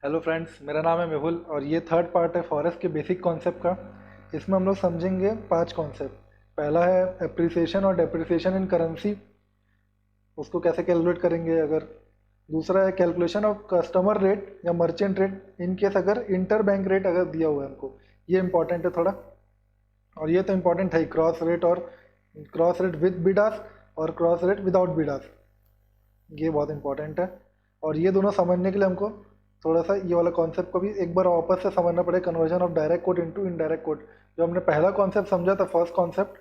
Hello friends, मेरा नाम है मेहुल और ये थर्ड पार्ट है फॉरेस्ट के बेसिक कॉन्सेप्ट का। इसमें हम लोग समझेंगे 5 कॉन्सेप्ट। पहला है एप्रिसिएशन और डेप्रिसिएशन इन करेंसी, उसको कैसे कैलकुलेट करेंगे। अगर दूसरा है कैलकुलेशन ऑफ कस्टमर रेट या मर्चेंट रेट इन केस अगर इंटर बैंक रेट अगर दिया हुआ है हमको, ये इंपॉर्टेंट है थोड़ा। और ये तो इंपॉर्टेंट है, क्रॉस रेट और क्रॉस रेट विद बिडास और क्रॉस रेट विदाउट बिडास, ये बहुत इंपॉर्टेंट है। और ये दोनों समझने के लिए हमको थोड़ा सा ये वाला कॉन्सेप्ट को भी एक बार वापस से समझना पड़ेगा, conversion of direct code into indirect code. जो हमने पहला कॉन्सेप्ट समझा था, फर्स्ट कॉन्सेप्ट,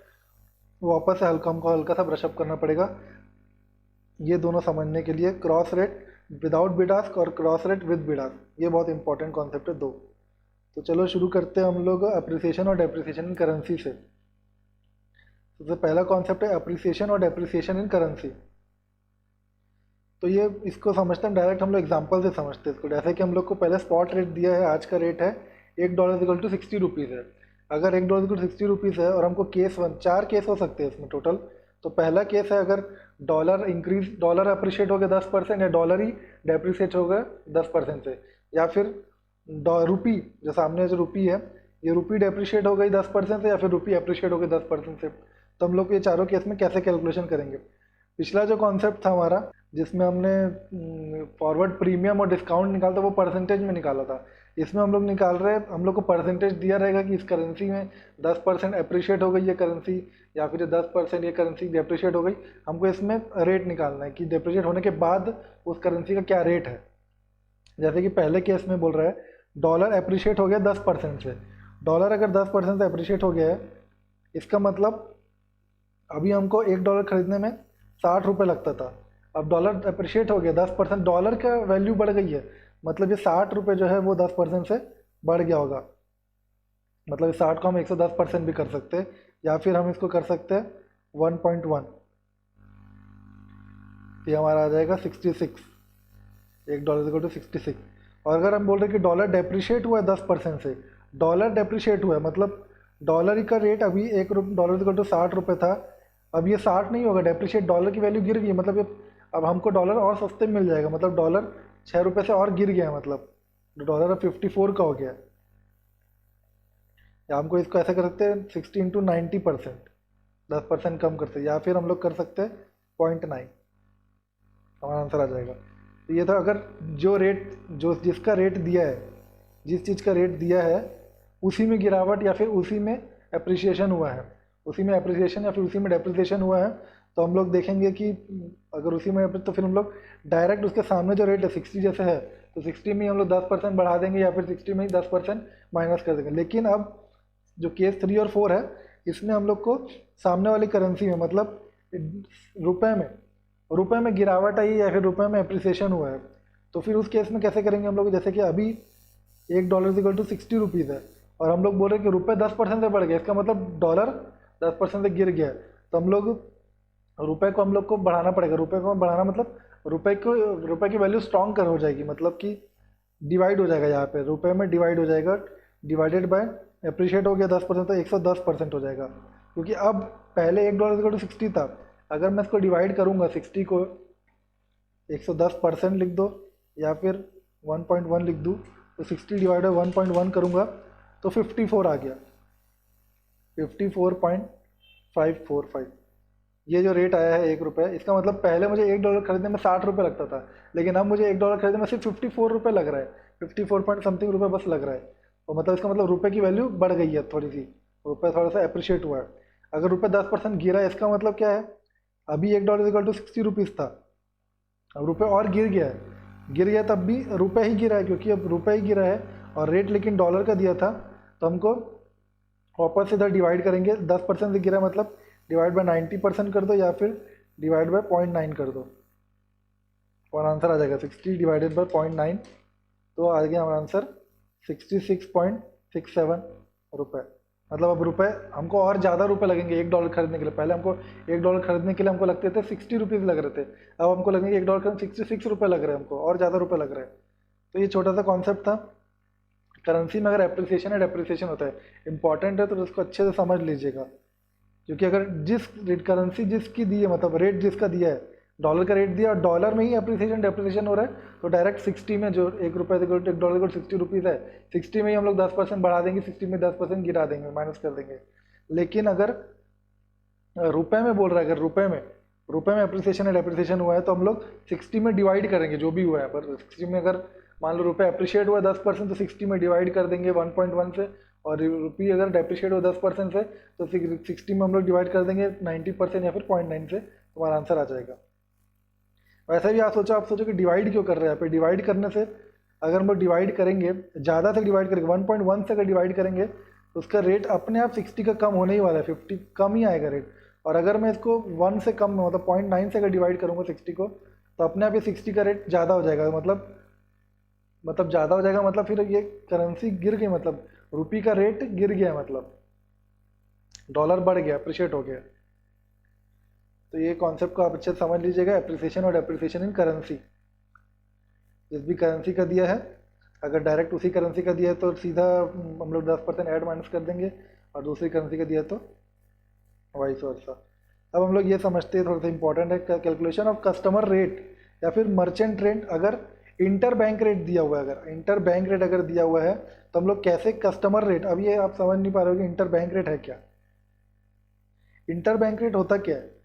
वो वापस से हमको हल्का सा ब्रशअप करना पड़ेगा ये दोनों समझने के लिए। क्रॉस रेट विदाउट बिडास्क और क्रॉस रेट विद बिडास्क, ये बहुत इंपॉर्टेंट कॉन्सेप्ट है दो। तो चलो शुरू करते हैं हम लोग अप्रिसिएशन और डेप्रिसिएशन इन करेंसी से। सबसे पहला कॉन्सेप्ट है अप्रिसिएशन और डेप्रिसिएशन इन करेंसी। तो ये इसको समझते हैं डायरेक्ट, हम लोग एग्जांपल से समझते हैं इसको। जैसे कि हम लोग को पहले स्पॉट रेट दिया है, आज का रेट है $1 = 60 है। अगर $1 = 60 है और हमको केस वन, 4 केस हो सकते हैं इसमें टोटल। तो पहला केस है अगर डॉलर अप्रिशिएट हो गया 10% या डॉलर ही डेप्रिशिएट हो गया 10% से, या फिर रुपी, जो सामने जो रुपी है, ये रुपी डेप्रिशिएट हो गई 10% से, या फिर रुपी अप्रिशिएट हो गई 10% से। तो हम लोग ये चारों केस में कैसे कैलकुलेशन करेंगे। पिछला जो कॉन्सेप्ट था हमारा, जिसमें हमने फॉरवर्ड प्रीमियम और डिस्काउंट निकाला था, वो परसेंटेज में निकाला था। इसमें हम लोग निकाल रहे हैं, हम लोग को परसेंटेज दिया रहेगा कि इस करेंसी में 10% अप्रिशिएट हो गई ये करेंसी, या फिर 10% ये करेंसी डेप्रिशिएट हो गई। हमको इसमें रेट निकालना है कि डेप्रिशिएट होने के बाद उस करेंसी का क्या रेट है। जैसे कि पहले केस में बोल रहा है डॉलर अप्रिशिएट हो गया 10% से। डॉलर अगर 10% से अप्रिशिएट हो गया है, इसका मतलब अभी हमको $1 खरीदने में 60 रुपये लगता था। अब डॉलर अप्रिशिएट हो गया 10%, डॉलर का वैल्यू बढ़ गई है, मतलब ये 60 रुपये जो है वो 10% से बढ़ गया होगा। मतलब इस 60 को हम 110% भी कर सकते हैं, या फिर हम इसको कर सकते हैं 1.1, ये हमारा आ जाएगा 66, $1 = 66। और अगर हम बोल रहे हैं कि डॉलर डेप्रिशिएट हुआ है 10% से, डॉलर डेप्रिशिएट हुआ है मतलब डॉलर का रेट अभी $1 = 60 रुपये था, अब ये 60 नहीं होगा, डेप्रिशिएट डॉलर की वैल्यू गिर गई, मतलब ये अब हमको डॉलर और सस्ते मिल जाएगा, मतलब डॉलर 6 रुपये से और गिर गया है, मतलब डॉलर अब 54 का हो गया। या हमको इसको ऐसे कर सकते हैं 60 × 90%, 10% कम करते हैं, या फिर हम लोग कर सकते हैं 0.9, हमारा आंसर आ जाएगा। तो ये था अगर जो रेट, जो जिसका रेट दिया है, जिस चीज़ का रेट दिया है उसी में गिरावट या फिर उसी में अप्रिसिएशन हुआ है, उसी में अप्रिसिएशन या फिर उसी में डेप्रिसिएशन हुआ है, तो हम लोग देखेंगे कि अगर उसी में तो फिर हम लोग डायरेक्ट उसके सामने जो रेट है 60 जैसे है, तो 60 में हम लोग 10% बढ़ा देंगे, या फिर 60 में ही 10% माइनस कर देंगे। लेकिन अब जो केस 3 और 4 है, इसमें हम लोग को सामने वाली करेंसी में, मतलब रुपए में गिरावट आई या फिर रुपए में अप्रिसिएशन हुआ है। तो फिर उस केस में कैसे करेंगे हम लोग, जैसे कि अभी $1 = 60 है और हम लोग बोल रहे हैं कि रुपये 10% से बढ़ गया, इसका मतलब डॉलर 10% से गिर गया है। तो हम लोग रुपए को हम लोग को बढ़ाना पड़ेगा। रुपए को बढ़ाना मतलब रुपए की वैल्यू स्ट्रॉन्ग कर हो जाएगी, मतलब कि डिवाइड हो जाएगा, यहाँ पे रुपए में डिवाइड हो जाएगा, डिवाइडेड बाय अप्रिशिएट हो गया 10%, तो 110% हो जाएगा। क्योंकि अब पहले $1 = 60 था, अगर मैं इसको डिवाइड करूँगा 60 को 110% लिख दो या फिर 1.1 लिख दूँ, तो 60 / 1.1 करूँगा तो 54 आ गया, 54.545। ये जो रेट आया है $1, इसका मतलब पहले मुझे $1 खरीदने में 60 रुपये लगता था, लेकिन अब मुझे $1 खरीदने में सिर्फ 54 रुपये लग रहा है, 54 पॉइंट समथिंग रुपये बस लग रहा है। तो मतलब इसका मतलब रुपए की वैल्यू बढ़ गई है थोड़ी सी, रुपये थोड़ा सा अप्रिशिएट हुआ है। अगर रुपये 10% गिरा है, इसका मतलब क्या है, अभी $1 = 60 था, अब रुपये और गिर गया है, गिर गया तब भी रुपये ही गिरा है, क्योंकि अब रुपये ही गिरा है और रेट लेकिन डॉलर का दिया था। तो हमको वापस इधर डिवाइड करेंगे, 10% से गिरा मतलब डिवाइड बाय 90% कर दो, या फिर डिवाइड बाय 0.9 कर दो, और आंसर आ जाएगा 60 / 0.9। तो आ गया हमारा आंसर 66.67 रुपये। मतलब अब रुपये हमको और ज़्यादा रुपये लगेंगे $1 खरीदने के लिए। पहले हमको $1 खरीदने के लिए हमको लगते थे 60 रुपीज़ लग रहे थे, अब हमको लगेंगे $1 खरीदने 66 रुपये लग रहे हैं हमको, और ज़्यादा रुपये लग रहे हैं। तो ये छोटा सा कॉन्सेप्ट था। करेंसी में अगर अप्रिसिएशन या डेप्रिसिएशन होता है, इंपॉर्टेंट है, तो उसको अच्छे से समझ लीजिएगा। क्योंकि अगर जिस रेट करेंसी जिसकी दी है, मतलब रेट जिसका दिया है, डॉलर का रेट दिया और डॉलर में ही अप्रिसिएशन डेप्रिसिएशन हो रहा है, तो डायरेक्ट 60 में जो $1 60 है, 60 में ही हम लोग 10% बढ़ा देंगे, 60 में 10% गिरा देंगे, माइनस कर देंगे। लेकिन अगर रुपए में बोल रहा है, अगर रुपए में अप्रिसिएशन या डेप्रिसिएशन हुआ है तो हम लोग 60 में डिवाइड करेंगे जो भी हुआ है। पर 60 में अगर मान लो रुपए अप्रिशिएट हुआ 10% तो 60 में डिवाइड कर देंगे 1.1 से, और रुपी अगर डेप्रिशिएट हुआ 10% से तो 60 में हम लोग डिवाइड कर देंगे 90% या फिर 0.9 से, तुम्हारा आंसर आ जाएगा। वैसे भी आप सोचो कि डिवाइड क्यों कर रहे हैं यहाँ पे। डिवाइड करने से अगर हम लोग डिवाइड करेंगे, ज़्यादा से डिवाइड करेंगे, 1.1 से अगर डिवाइड करेंगे तो उसका रेट अपने आप 60 का कम होने ही वाला है, 50 कम ही आएगा रेट। और अगर मैं इसको 1 से कम मतलब 0.9 से अगर डिवाइड करूँगा 60 को, तो अपने आप ये 60 का रेट ज़्यादा हो जाएगा। मतलब ज़्यादा हो जाएगा मतलब फिर ये करेंसी गिर गई, मतलब रुपी का रेट गिर गया, मतलब डॉलर बढ़ गया, अप्रिशिएट हो गया। तो ये कॉन्सेप्ट को आप अच्छे से समझ लीजिएगा, एप्रिसिएशन और डेप्रिसिएशन इन करेंसी। जिस भी करेंसी का दिया है, अगर डायरेक्ट उसी करेंसी का दिया है तो सीधा हम लोग 10% ऐड माइनस कर देंगे, और दूसरी करेंसी का दिया तो वाइस वर्सा। अब हम लोग ये समझते हैं, थोड़ा सा इंपॉर्टेंट है, कैलकुलेशन ऑफ कस्टमर रेट या फिर मर्चेंट रेट। अगर इंटर बैंक रेट दिया हुआ है, अगर इंटर बैंक रेट अगर दिया हुआ है तो हम लोग कैसे कस्टमर रेट, अब ये आप समझ नहीं पा रहे हो कि इंटर बैंक रेट है क्या। इंटर बैंक रेट होता क्या है?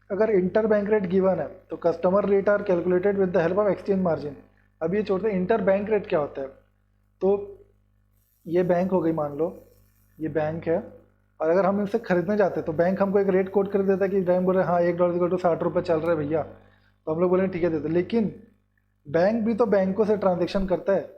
अगर इंटर बैंक रेट गिवन है तो customer rate are calculated with the help of exchange margin. अब ये छोड़ते हैं, इंटर बैंक रेट क्या होता है। तो ये बैंक हो गई, मान लो ये बैंक है, और अगर हम इनसे खरीदने जाते हैं तो बैंक हमको एक रेट कोट कर देता है कि बैंक बोल रहे हैं हाँ $1 तो $60 चल रहा है भैया, तो हम लोग बोलेंगे ठीक है देते। लेकिन बैंक भी तो बैंकों से ट्रांजेक्शन करता है,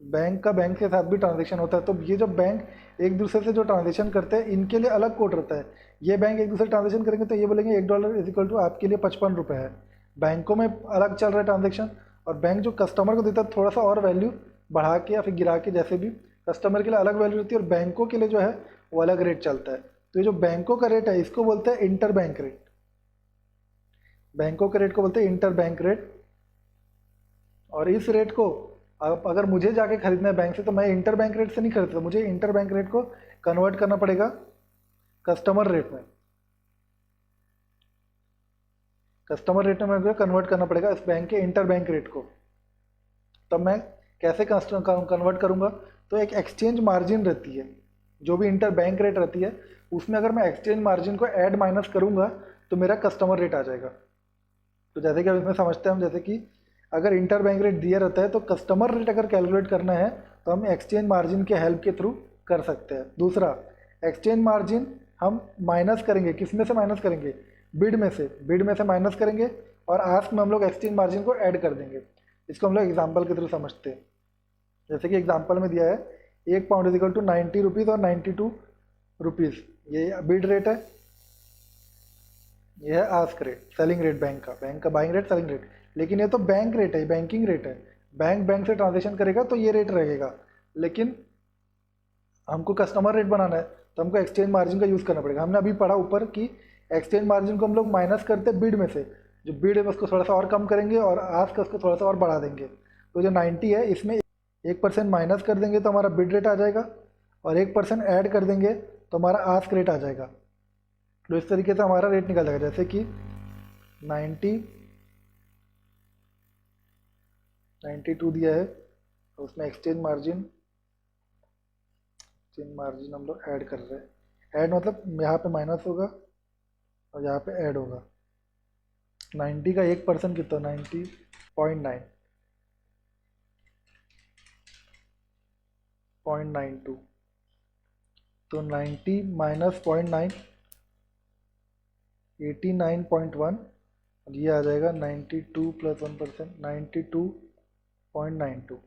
बैंक का बैंक के साथ भी ट्रांजेक्शन होता है। तो ये जो बैंक एक दूसरे से जो ट्रांजेक्शन करते हैं, इनके लिए अलग कोड रहता है। ये बैंक एक दूसरे ट्रांजेक्शन करेंगे तो ये बोलेंगे $1 इज इक्वल टू आपके लिए ₹55 है। बैंकों में अलग चल रहा है ट्रांजेक्शन, और बैंक जो कस्टमर को देता है थोड़ा सा और वैल्यू बढ़ा के या फिर गिरा के, जैसे भी कस्टमर के लिए अलग वैल्यू रहती है, और बैंकों के लिए जो है वो अलग रेट चलता है। तो ये जो बैंकों का रेट है इसको बोलते हैं इंटर बैंक रेट। बैंकों के रेट को बोलते हैं इंटर बैंक रेट। और इस रेट को अब अगर मुझे जाके खरीदना है बैंक से तो मैं इंटर बैंक रेट से नहीं खरीदता, मुझे इंटर बैंक रेट को कन्वर्ट करना पड़ेगा कस्टमर रेट में। कस्टमर रेट में मुझे कन्वर्ट करना पड़ेगा इस बैंक के इंटर बैंक रेट को। तब मैं कैसे कन्वर्ट करूंगा, तो एक एक्सचेंज मार्जिन रहती है, जो भी इंटर बैंक रेट रहती है उसमें अगर मैं एक्सचेंज मार्जिन को ऐड माइनस करूंगा तो मेरा कस्टमर रेट आ जाएगा। तो जैसे कि अब इसमें समझते हैं हम, जैसे कि अगर इंटर बैंक रेट दिया रहता है तो कस्टमर रेट अगर कैलकुलेट करना है तो हम एक्सचेंज मार्जिन के हेल्प के थ्रू कर सकते हैं। दूसरा, एक्सचेंज मार्जिन हम माइनस करेंगे, किस में से माइनस करेंगे, बिड में से माइनस करेंगे, और आस्क में हम लोग एक्सचेंज मार्जिन को ऐड कर देंगे। इसको हम लोग एग्जाम्पल के थ्रू समझते हैं। जैसे कि एग्जाम्पल में दिया है 1 पाउंड इज इक्वल टू ₹90 और ₹92, ये बिड रेट है, ये है ask rate, selling rate bank का बाइंग रेट, सेलिंग रेट। लेकिन ये तो बैंक रेट है, बैंकिंग रेट है, बैंक से ट्रांजेक्शन करेगा तो ये रेट रहेगा। लेकिन हमको कस्टमर रेट बनाना है तो हमको एक्सचेंज मार्जिन का यूज़ करना पड़ेगा। हमने अभी पढ़ा ऊपर कि एक्सचेंज मार्जिन को हम लोग माइनस करते हैं बिड में से, जो बिड है उसको थोड़ा सा और कम करेंगे और आस्क उसको थोड़ा सा और बढ़ा देंगे। तो जो 90 है इसमें 1% माइनस कर देंगे तो हमारा बिड रेट आ जाएगा, और 1% ऐड कर देंगे तो हमारा आस्क रेट आ जाएगा। तो इस तरीके से हमारा रेट निकल जाएगा। जैसे कि 92 दिया है तो उसमें एक्सचेंज मार्जिन हम लोग ऐड कर रहे हैं। ऐड मतलब यहाँ पे माइनस होगा और यहाँ पे ऐड होगा। 90 का 1% कितना, 90.92, तो 90 माइनस 0.9 89.1, और ये आ जाएगा 92 प्लस 1%, 92.92।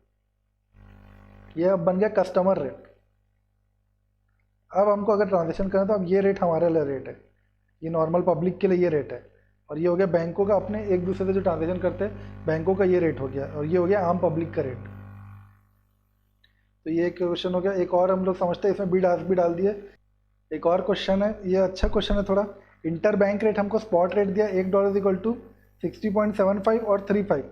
ये अब बन गया कस्टमर रेट। अब हमको अगर ट्रांजेक्शन करना तो अब ये रेट हमारे लिए रेट है, ये नॉर्मल पब्लिक के लिए ये रेट है, और ये हो गया बैंकों का अपने एक दूसरे से जो ट्रांजेक्शन करते हैं बैंकों का ये रेट हो गया, और ये हो गया आम पब्लिक का रेट। तो ये एक क्वेश्चन हो गया। एक और हम लोग समझते हैं, इसमें भी डाल दिए। एक और क्वेश्चन है, ये अच्छा क्वेश्चन है थोड़ा। इंटर बैंक रेट हमको स्पॉट रेट दिया $1 इक्वल टू 60.75 और 35।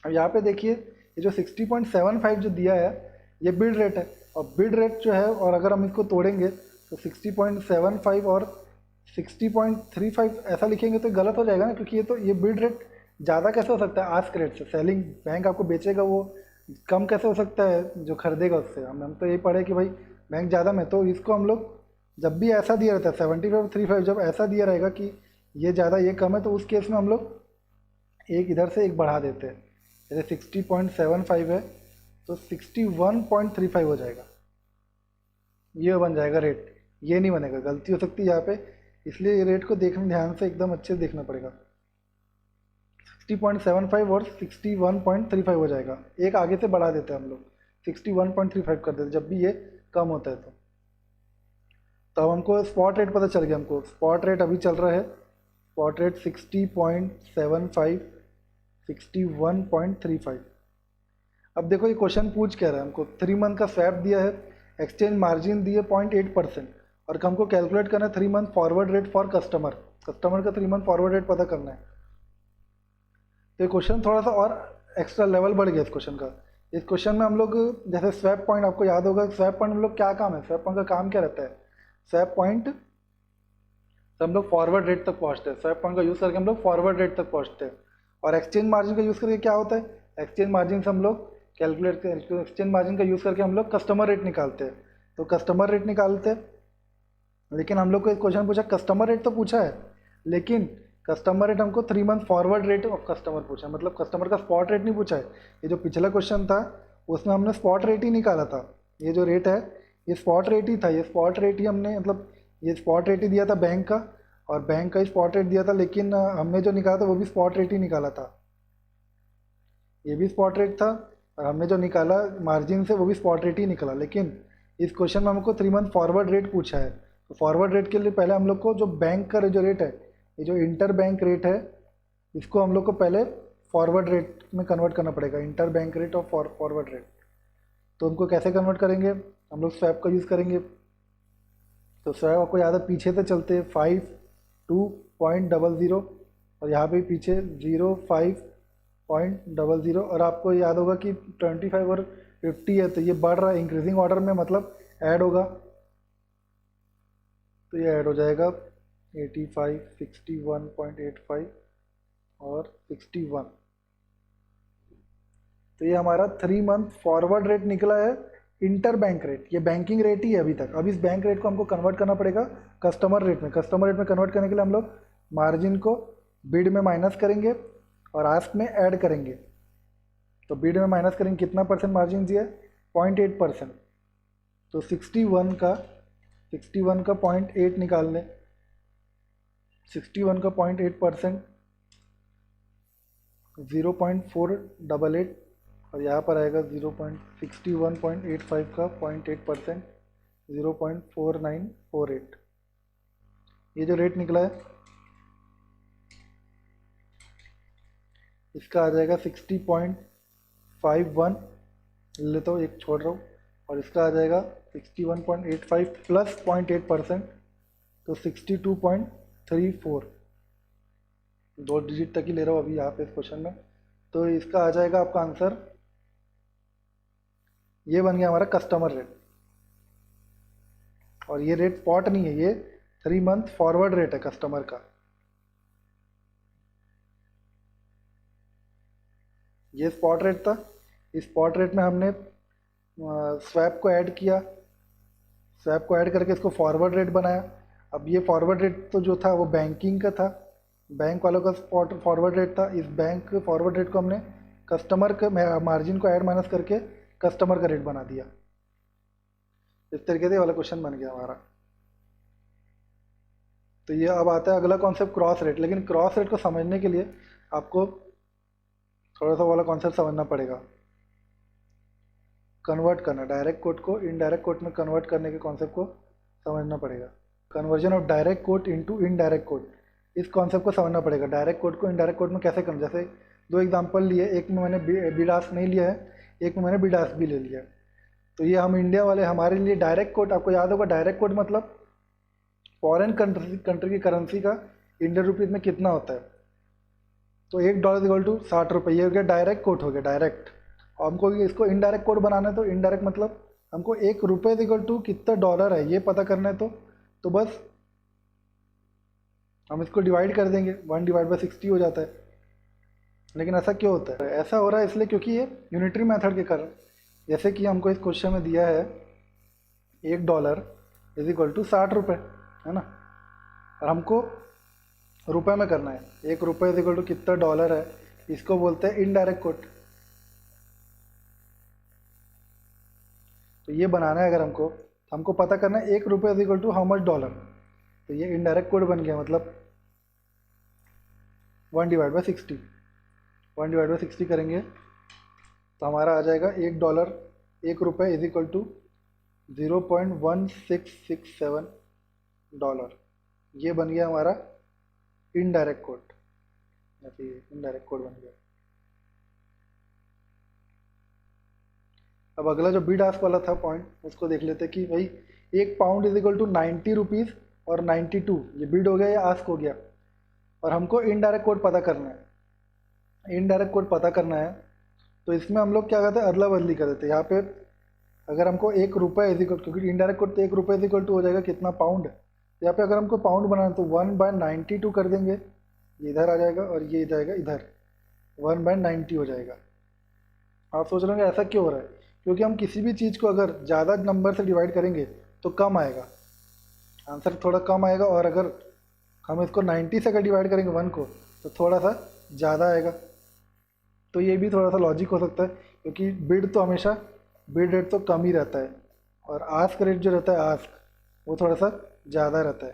अब यहाँ पे देखिए ये जो 60.75 जो दिया है ये बिड रेट है, और बिड रेट जो है, और अगर हम इसको तोड़ेंगे तो 60.75 और 60.35 ऐसा लिखेंगे तो गलत हो जाएगा ना, क्योंकि ये बिड रेट ज़्यादा कैसे हो सकता है आस्क रेट से। सेलिंग बैंक आपको बेचेगा वो कम कैसे हो सकता है जो खरीदेगा उससे। हम तो यही पढ़े कि भाई बैंक ज़्यादा में, तो इसको हम लोग जब भी ऐसा दिया रहता है 75/35, जब ऐसा दिया रहेगा कि ये ज़्यादा ये कम है, तो उस केस में हम लोग एक इधर से एक बढ़ा देते हैं। जैसे 60.75 है तो 61.35 हो जाएगा, ये बन जाएगा रेट। ये नहीं बनेगा, गलती हो सकती है यहाँ पे, इसलिए ये रेट को देखना ध्यान से एकदम अच्छे से देखना पड़ेगा। 60.75 और 61.35 हो जाएगा, एक आगे से बढ़ा देते हैं हम लोग, 61.35 कर देते जब भी ये कम होता है तो। अब हमको स्पॉट रेट पता चल गया। हमको स्पॉट रेट अभी चल रहा है, स्पॉट रेट 60.75, 61.35। अब देखो ये क्वेश्चन पूछ क्या रहा है हमको, 3 मंथ का स्वैप दिया है, एक्सचेंज मार्जिन दिए 0.8%, और हमको कैलकुलेट करना है 3 month forward rate for customer. Customer का 3 मंथ फॉरवर्ड रेट पता करना है। तो ये क्वेश्चन थोड़ा सा और एक्स्ट्रा लेवल बढ़ गया इस क्वेश्चन का। इस क्वेश्चन में हम लोग जैसे स्वैप पॉइंट, आपको याद होगा स्वैप पॉइंट हम लोग क्या काम है, स्वैप पॉइंट का काम क्या रहता है। स्वैप पॉइंट से हम लोग फॉरवर्ड रेट तक पहुंचते हैं, स्वैप पॉइंट का यूज़ करके हम लोग फॉरवर्ड रेट तक पहुंचते हैं। और एक्सचेंज मार्जिन का यूज़ करके क्या होता है, एक्सचेंज मार्जिन से हम लोग कैलकुलेट, एक्सचेंज मार्जिन का यूज़ करके हम लोग कस्टमर रेट निकालते हैं। तो कस्टमर रेट निकालते हैं, लेकिन हम लोग को एक क्वेश्चन पूछा, कस्टमर रेट तो पूछा है, लेकिन कस्टमर रेट हमको 3 month forward rate of customer पूछा, मतलब कस्टमर का स्पॉट रेट नहीं पूछा है। ये जो पिछला क्वेश्चन था उसमें हमने स्पॉट रेट ही निकाला था। ये जो रेट है ये स्पॉट रेट ही था, ये स्पॉट रेट ही हमने, मतलब ये स्पॉट रेट ही दिया था बैंक का, और बैंक का ही स्पॉट रेट दिया था, लेकिन हमने जो निकाला था वो भी स्पॉट रेट ही निकाला था। ये भी स्पॉट रेट था, और हमने जो निकाला मार्जिन से वो भी स्पॉट रेट ही निकला। लेकिन इस क्वेश्चन में हमको 3 मंथ फॉरवर्ड रेट पूछा है, तो फॉरवर्ड रेट के लिए पहले हम लोग को जो बैंक का जो रेट है, ये जो इंटर बैंक रेट है, इसको हम लोग को पहले फॉरवर्ड रेट में कन्वर्ट करना पड़ेगा, इंटर बैंक रेट और फॉरवर्ड रेट। तो हमको कैसे कन्वर्ट करेंगे, हम लोग स्वैप का यूज़ करेंगे। तो स्वैप आपको याद है पीछे से चलते हैं 52.00, और यहाँ पे पीछे 05.00, और आपको याद होगा कि 25 और 50 है, तो ये बढ़ रहा है इंक्रीजिंग ऑर्डर में, मतलब ऐड होगा, तो ये ऐड हो जाएगा 85, 61.85 और 61। तो ये हमारा 3 मंथ फॉरवर्ड रेट निकला है, इंटर बैंक रेट। ये बैंकिंग रेट ही है अभी तक। अब इस बैंक रेट को हमको कन्वर्ट करना पड़ेगा कस्टमर रेट में। कस्टमर रेट में कन्वर्ट करने के लिए हम लोग मार्जिन को बिड में माइनस करेंगे और आस्क में ऐड करेंगे। तो बिड में माइनस करेंगे, कितना परसेंट मार्जिन दिया है, 0.8%। तो 61 का 0.8 निकाल लें, 61 का 0.8%, 0.488, और यहाँ पर आएगा 61.85 का 0.8%, 0.4948। ये जो रेट निकला है इसका आ जाएगा 60.51 ले, तो एक छोड़ रहा हूँ, और इसका आ जाएगा 61.85 प्लस 0.8%, तो 62.34। 2 डिजिट तक ही ले रहा हूँ अभी यहाँ पे इस क्वेश्चन में। तो इसका आ जाएगा आपका आंसर, ये बन गया हमारा कस्टमर रेट। और ये रेट स्पॉट नहीं है, ये 3 मंथ फॉरवर्ड रेट है कस्टमर का। ये स्पॉट रेट था। इस स्पॉट रेट में हमने स्वैप को ऐड किया, स्वैप को ऐड करके इसको फॉरवर्ड रेट बनाया। अब ये फॉरवर्ड रेट तो जो था वो बैंकिंग का था, बैंक वालों का स्पॉट फॉरवर्ड रेट था। इस बैंक फॉरवर्ड रेट को हमने कस्टमर के मार्जिन को ऐड माइनस करके कस्टमर का रेट बना दिया। इस तरीके से वाला क्वेश्चन बन गया हमारा। तो ये अब आता है अगला कॉन्सेप्ट, क्रॉस रेट। लेकिन क्रॉस रेट को समझने के लिए आपको थोड़ा सा वाला कॉन्सेप्ट समझना पड़ेगा, कन्वर्ट करना, डायरेक्ट कोट को इनडायरेक्ट कोट में कन्वर्ट करने के कॉन्सेप्ट को समझना पड़ेगा। Conversion of direct quote into indirect coat, इस कॉन्सेप्ट को समझना पड़ेगा। डायरेक्ट कोट को इनडायरेक्ट कोट में कैसे करना, जैसे 2 एग्जांपल लिए, एक में मैंने बिडास नहीं लिया है, एक में मैंने बिडास भी ले लिया। तो ये हम इंडिया वाले, हमारे लिए डायरेक्ट कोट, आपको याद होगा डायरेक्ट कोट मतलब फॉरेन कंट्री की करेंसी का इंडियन रुपीज़ में कितना होता है। तो $1 इक्वल टू 60 रुपये, ये हो गया डायरेक्ट कोट, हो गया डायरेक्ट। और हमको इसको इनडायरेक्ट कोट बनाना है, तो इनडायरेक्ट मतलब हमको $1 इक्वल टू कितना डॉलर है ये पता करना है। तो बस हम इसको डिवाइड कर देंगे, 1/60 हो जाता है। लेकिन ऐसा क्यों होता है? ऐसा हो रहा है इसलिए क्योंकि ये यूनिटरी मेथड के कारण। जैसे कि हमको इस क्वेश्चन में दिया है $1 = 60 रुपये, है ना, और हमको रुपए में करना है। ₹1 = कितना डॉलर है, इसको बोलते हैं इनडायरेक्ट कोट। तो ये बनाना है अगर हमको पता करना है ₹1 = हाउ मच डॉलर, तो ये इनडायरेक्ट कोड बन गया, मतलब 1/60। 1/60 करेंगे तो हमारा आ जाएगा $1, ₹1 = 0.1667 डॉलर। ये बन गया हमारा इनडायरेक्ट कोड, ऐसे इनडायरेक्ट कोड बन गया। अब अगला जो बिड आस्क वाला था पॉइंट, उसको देख लेते हैं कि भाई 1 पाउंड = 90 रुपीज़ और 92, ये बिड हो गया या आस्क हो गया, और हमको इनडायरेक्ट कोड पता करना है। इनडायरेक्ट कोड पता करना है तो इसमें हम लोग क्या करते हैं, अदला बदली कर देते हैं। यहाँ पे अगर हमको ₹1 क्योंकि इनडायरेक्ट कोड तो ₹1 = हो जाएगा कितना, पाउंड। यहाँ पे अगर हमको पाउंड बनाना तो 1/92 कर देंगे, ये इधर आ जाएगा और ये जाएगा इधर, 1/90 हो जाएगा। आप सोच रहे होंगे ऐसा क्यों हो रहा है? क्योंकि हम किसी भी चीज़ को अगर ज़्यादा नंबर से डिवाइड करेंगे तो कम आएगा, आंसर थोड़ा कम आएगा, और अगर हम इसको 90 से अगर डिवाइड करेंगे 1 को तो थोड़ा सा ज़्यादा आएगा। तो ये भी थोड़ा सा लॉजिक हो सकता है, क्योंकि बिड तो हमेशा बिड रेट तो कम ही रहता है, और आस्क रेट जो रहता है आस्क, वो थोड़ा सा ज़्यादा रहता है।